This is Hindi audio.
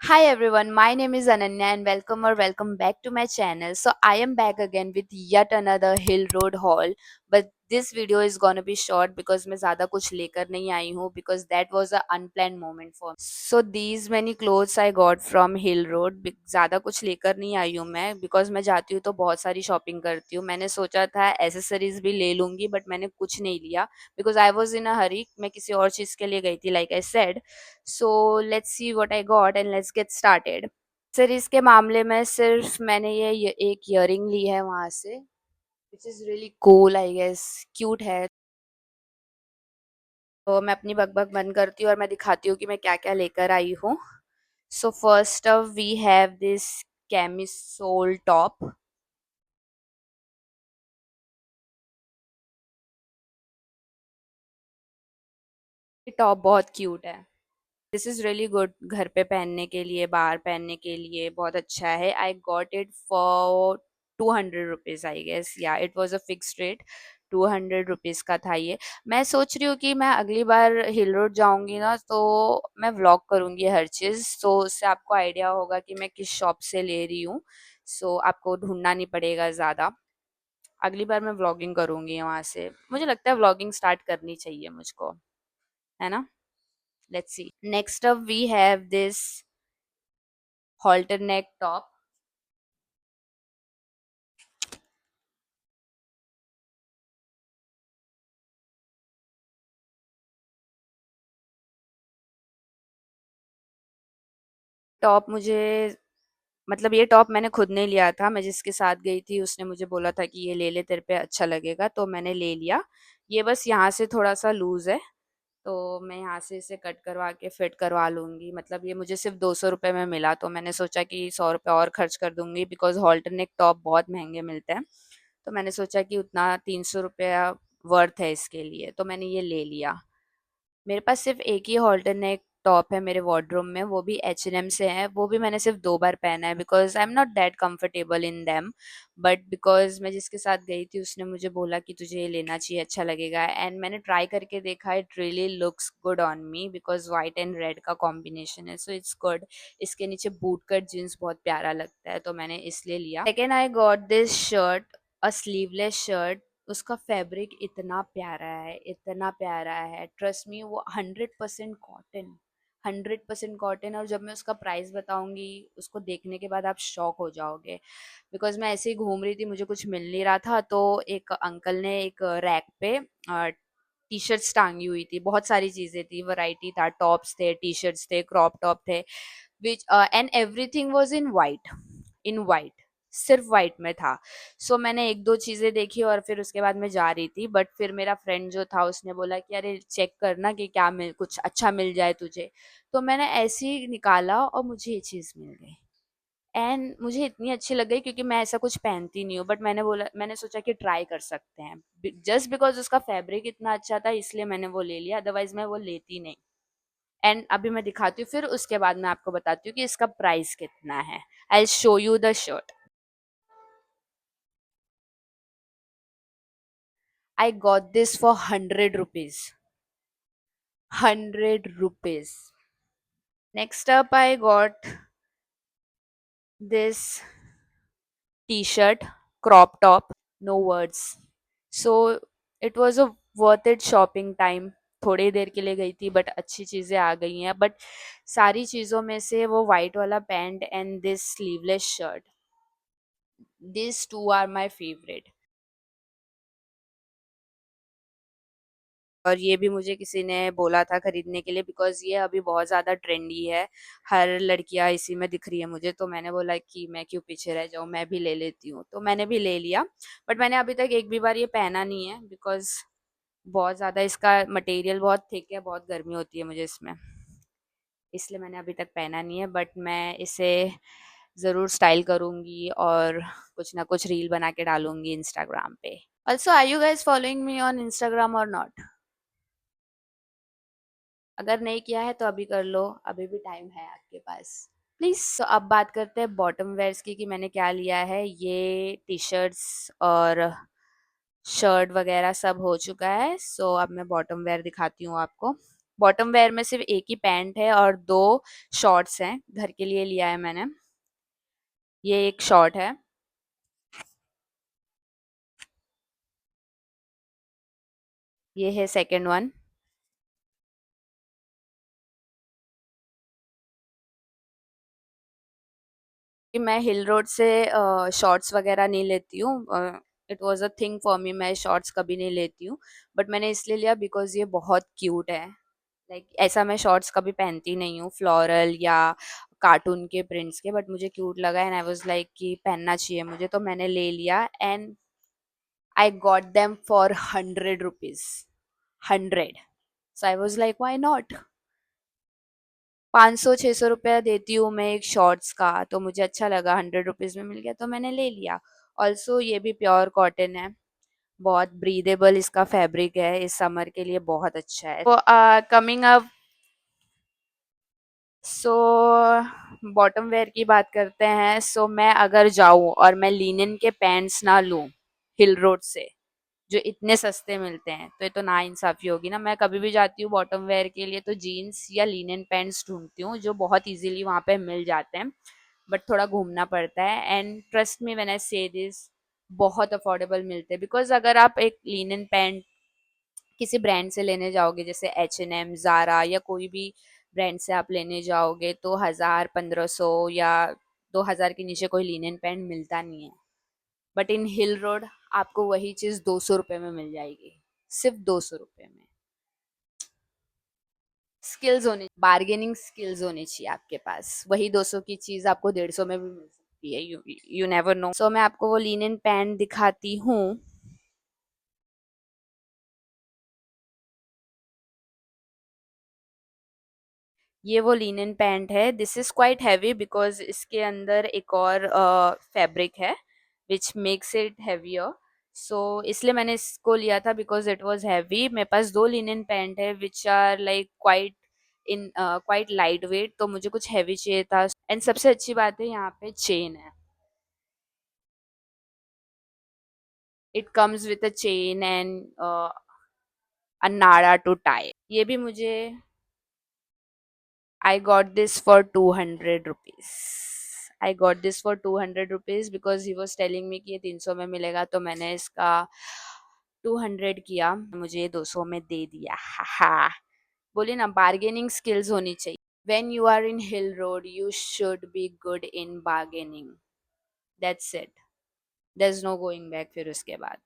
Hi everyone, my name is Ananya and welcome back to my channel. So I am back again with yet another Hill Road haul, but this video is gonna be short because मैं ज़्यादा कुछ लेकर नहीं आई हूँ because that was a unplanned moment for me. So these many clothes I got from Hill Road. ज़्यादा कुछ लेकर नहीं आई हूँ मैं because मैं जाती हूँ तो बहुत सारी शॉपिंग करती हूँ. मैंने सोचा था एसेसरीज भी ले लूँगी बट मैंने कुछ नहीं लिया because I was in a hurry. मैं किसी और चीज़ के लिए गई थी like I said. So let's see what I got and let's get started. Accessories के मामले में सिर्फ मैंने ये एक ईयरिंग ली है वहां से which is really cool I guess, cute है। तो मैं अपनी बकबक बंद करती हूँ और मैं दिखाती हूँ कि मैं क्या क्या लेकर आई हूँ। So first up we have this camisole top. ये टॉप बहुत क्यूट है। दिस इज रियली गुड घर पे पहनने के लिए, बाहर पहनने के लिए बहुत अच्छा है। I got it for 200 rupees I guess, या it was a fix rate. 200 rupees का था ये। मैं सोच रही हूँ कि मैं अगली बार हिल रोड जाऊंगी ना तो मैं व्लॉग करूंगी हर चीज, तो उससे आपको आइडिया होगा कि मैं किस शॉप से ले रही हूँ। सो आपको ढूंढना नहीं पड़ेगा ज्यादा। अगली बार मैं व्लॉगिंग करूंगी वहां से। मुझे लगता है व्लॉगिंग स्टार्ट करनी चाहिए मुझको, है ना। Let's see. Next up, we have this halter neck top. Top मुझे मतलब ये टॉप मैंने खुद नहीं लिया था, मैं जिसके साथ गई थी उसने मुझे बोला था कि ये ले ले तेरे पे अच्छा लगेगा, तो मैंने ले लिया। ये बस यहाँ से थोड़ा सा लूज है, तो मैं यहाँ से इसे कट करवा के फिट करवा लूंगी। मतलब ये मुझे सिर्फ 200 रुपये में मिला, तो मैंने सोचा कि 100 रुपये और खर्च कर दूंगी बिकॉज हॉल्टर नेक टॉप बहुत महंगे मिलते हैं। तो मैंने सोचा कि उतना 300 रुपया वर्थ है इसके लिए, तो मैंने ये ले लिया। मेरे पास सिर्फ एक ही हॉल्टर नेक टॉप है मेरे वार्डरोब में, वो भी H&M से है। वो भी मैंने सिर्फ 2 बार पहना है because I am not that comfortable in them, but because मैं जिसके साथ गई थी उसने मुझे बोला कि तुझे ये लेना चाहिए, अच्छा लगेगा, एंड मैंने ट्राई करके देखा। It really looks good on me because white and red का कॉम्बिनेशन है, सो इट्स गुड। इसके नीचे बूट कट जीन्स बहुत प्यारा लगता है, तो मैंने इसलिए लिया। Second I got this shirt, a sleeveless shirt. उसका फैब्रिक इतना प्यारा है, इतना प्यारा है, ट्रस्ट मी। वो 100% कॉटन, 100% कॉटन। और जब मैं उसका प्राइस बताऊंगी उसको देखने के बाद आप शॉक हो जाओगे बिकॉज मैं ऐसे ही घूम रही थी, मुझे कुछ मिल नहीं रहा था, तो एक अंकल ने एक रैक पे टी शर्ट्स टांगी हुई थी, बहुत सारी चीजें थी, वैरायटी था, टॉप्स थे, टी शर्ट्स थे, क्रॉप टॉप थे, which and everything was in white, in white, सिर्फ वाइट में था। सो मैंने एक दो चीजें देखी और फिर उसके बाद मैं जा रही थी, बट फिर मेरा फ्रेंड जो था उसने बोला कि अरे चेक करना कि क्या मिल, कुछ अच्छा मिल जाए तुझे। तो मैंने ऐसे ही निकाला और मुझे ये चीज मिल गई, एंड मुझे इतनी अच्छी लग गई क्योंकि मैं ऐसा कुछ पहनती नहीं हूँ, बट मैंने सोचा कि ट्राई कर सकते हैं। जस्ट बिकॉज उसका फैब्रिक इतना अच्छा था इसलिए मैंने वो ले लिया, अदरवाइज मैं वो लेती नहीं। एंड अभी मैं दिखाती हूँ, फिर उसके बाद मैं आपको बताती हूँ कि इसका प्राइस कितना है। I show you the shirt. I got this for 100 rupees, 100 rupees. Next up I got this T shirt, crop top, no words. So it was a worth it shopping time. थोड़ी देर के लिए गई थी बट अच्छी चीज़ें आ गई हैं। बट सारी चीज़ों में से वो वाइट वाला pant and this sleeveless shirt, this two are my favourite. और ये भी मुझे किसी ने बोला था खरीदने के लिए बिकॉज ये अभी बहुत ज़्यादा ट्रेंडी है, हर लड़कियां इसी में दिख रही है मुझे, तो मैंने बोला कि मैं क्यों पीछे रह जाऊं, मैं भी ले लेती हूँ, तो मैंने भी ले लिया। बट मैंने अभी तक एक भी बार ये पहना नहीं है बिकॉज बहुत ज़्यादा इसका मटेरियल बहुत थिक है, बहुत गर्मी होती है मुझे इसमें, इसलिए मैंने अभी तक पहना नहीं है। बट मैं इसे ज़रूर स्टाइल करूँगी और कुछ ना कुछ रील बना के डालूंगी इंस्टाग्राम पे। Also are you guys following me on Instagram और नॉट? अगर नहीं किया है तो अभी कर लो, अभी भी टाइम है आपके पास, प्लीज। तो अब बात करते हैं बॉटम वेयर्स की कि मैंने क्या लिया है। ये टी शर्ट्स और शर्ट वगैरह सब हो चुका है, सो अब मैं बॉटम वेयर दिखाती हूँ आपको। बॉटम वेयर में सिर्फ एक ही पैंट है और दो शॉर्ट्स हैं, घर के लिए लिया है मैंने। ये एक शॉर्ट है। ये है सेकंड वन। कि मैं हिल रोड से शॉर्ट्स वगैरह नहीं लेती हूँ। It was a thing for me, मैं शॉर्ट्स कभी नहीं लेती हूँ। बट मैंने इसलिए लिया बिकॉज ये बहुत क्यूट है। लाइक ऐसा मैं शॉर्ट्स कभी पहनती नहीं हूँ फ्लोरल या कार्टून के प्रिंट्स के, बट मुझे क्यूट लगा एंड आई वाज लाइक कि पहनना चाहिए मुझे, तो मैंने ले लिया and I got them for 100 rupees. 100। So I was like why not. 500-600 रुपया देती हूँ मैं एक शॉर्ट्स का, तो मुझे अच्छा लगा 100 रुपीज में मिल गया तो मैंने ले लिया। ऑल्सो ये भी प्योर कॉटन है। बहुत ब्रीदेबल इसका फैब्रिक है, इस समर के लिए बहुत अच्छा है। तो coming up, so bottom wear की बात करते हैं। सो मैं अगर जाऊं और मैं लिनन के पैंट्स ना लूं हिल रोड से, जो इतने सस्ते मिलते हैं, तो ये तो ना इंसाफी होगी ना। मैं कभी भी जाती हूँ बॉटम वेयर के लिए तो जीन्स या लिनन पैंट्स ढूंढती हूँ जो बहुत इजीली वहाँ पे मिल जाते हैं। बट थोड़ा घूमना पड़ता है and trust me when I से दिस, बहुत अफोर्डेबल मिलते हैं। बिकॉज अगर आप एक लिनन पैंट किसी ब्रांड से लेने जाओगे जैसे H&M, ज़ारा या कोई भी ब्रांड से आप लेने जाओगे तो 1000-1500 या 2000 के नीचे कोई लिनन पैंट मिलता नहीं है। बट इन हिल रोड आपको वही चीज़ 200 रुपये में मिल जाएगी, सिर्फ 200 रुपये में। स्किल्स होनी, बार्गेनिंग स्किल्स होनी चाहिए आपके पास। वही 200 की चीज़ आपको 150 में भी मिल सकती है, यू नेवर नो। सो मैं आपको वो लिनन पैंट दिखाती हूँ। ये वो लिनन पैंट है। This is quite heavy because इसके अंदर एक और फैब्रिक है विच मेक्स इट हैवियर। सो इसलिए मैंने इसको लिया था बिकॉज इट वाज हैवी। मेरे पास दो लिनन पैंट है which are like quite in quite light weight, तो मुझे कुछ हैवी चाहिए था। एंड सबसे अच्छी बात है यहाँ पे चेन है। It comes with a chain and a नाड़ा टू टाई। ये भी मुझे, I got this for 200 rupees. I got this for 200 rupees because he was telling me कि ये 300 में मिलेगा, तो मैंने इसका 200 किया, मुझे ये 200 में दे दिया। हा। बोलिए ना, बार्गेनिंग स्किल्स होनी चाहिए। When you are in Hill Road, you should be good in bargaining. That's it. There's no going back फिर उसके बाद।